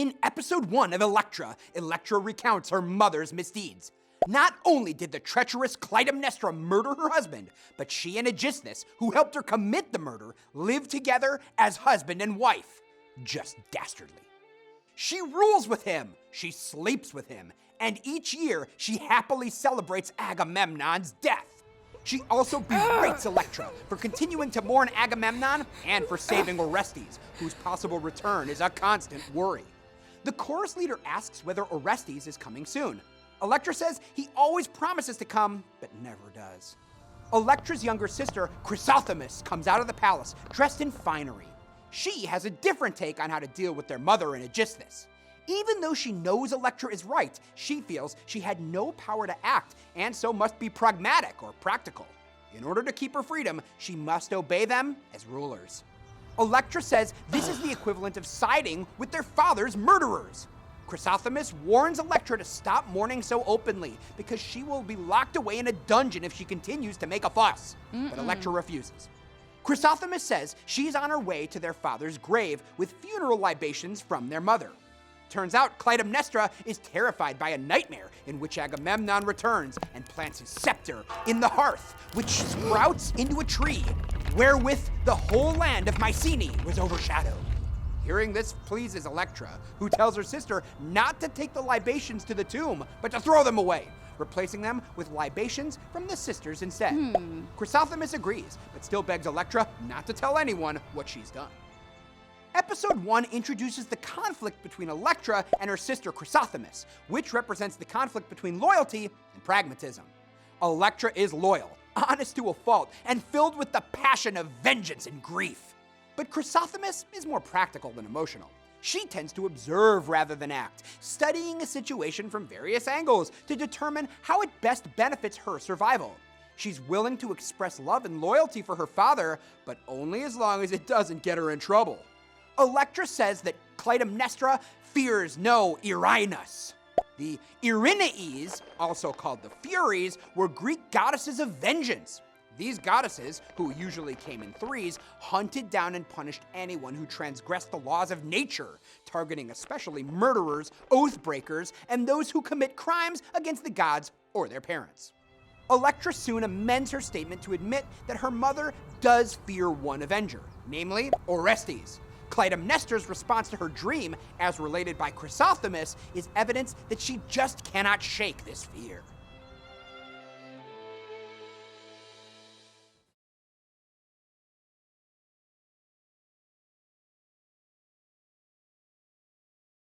In episode 1 of Electra, Electra recounts her mother's misdeeds. Not only did the treacherous Clytemnestra murder her husband, but she and Aegisthus, who helped her commit the murder, live together as husband and wife. Just dastardly. She rules with him, she sleeps with him, and each year she happily celebrates Agamemnon's death. She also berates Electra for continuing to mourn Agamemnon and for saving Orestes, whose possible return is a constant worry. The chorus leader asks whether Orestes is coming soon. Electra says he always promises to come, but never does. Electra's younger sister, Chrysothemis, comes out of the palace dressed in finery. She has a different take on how to deal with their mother and Aegisthus. Even though she knows Electra is right, she feels she had no power to act and so must be pragmatic or practical. In order to keep her freedom, she must obey them as rulers. Electra says this is the equivalent of siding with their father's murderers. Chrysothemis warns Electra to stop mourning so openly because she will be locked away in a dungeon if she continues to make a fuss. But Electra refuses. Chrysothemis says she's on her way to their father's grave with funeral libations from their mother. Turns out Clytemnestra is terrified by a nightmare in which Agamemnon returns and plants his scepter in the hearth, which sprouts into a tree, wherewith the whole land of Mycenae was overshadowed. Hearing this pleases Electra, who tells her sister not to take the libations to the tomb, but to throw them away, replacing them with libations from the sisters instead. Chrysothemis agrees, but still begs Electra not to tell anyone what she's done. Episode 1 introduces the conflict between Electra and her sister Chrysothemis, which represents the conflict between loyalty and pragmatism. Electra is loyal, honest to a fault, and filled with the passion of vengeance and grief. But Chrysothemis is more practical than emotional. She tends to observe rather than act, studying a situation from various angles to determine how it best benefits her survival. She's willing to express love and loyalty for her father, but only as long as it doesn't get her in trouble. Electra says that Clytemnestra fears no Erinyes. The Erinyes, also called the Furies, were Greek goddesses of vengeance. These goddesses, who usually came in threes, hunted down and punished anyone who transgressed the laws of nature, targeting especially murderers, oath breakers, and those who commit crimes against the gods or their parents. Electra soon amends her statement to admit that her mother does fear one avenger, namely Orestes. Clytemnestra's response to her dream, as related by Chrysothemis, is evidence that she just cannot shake this fear.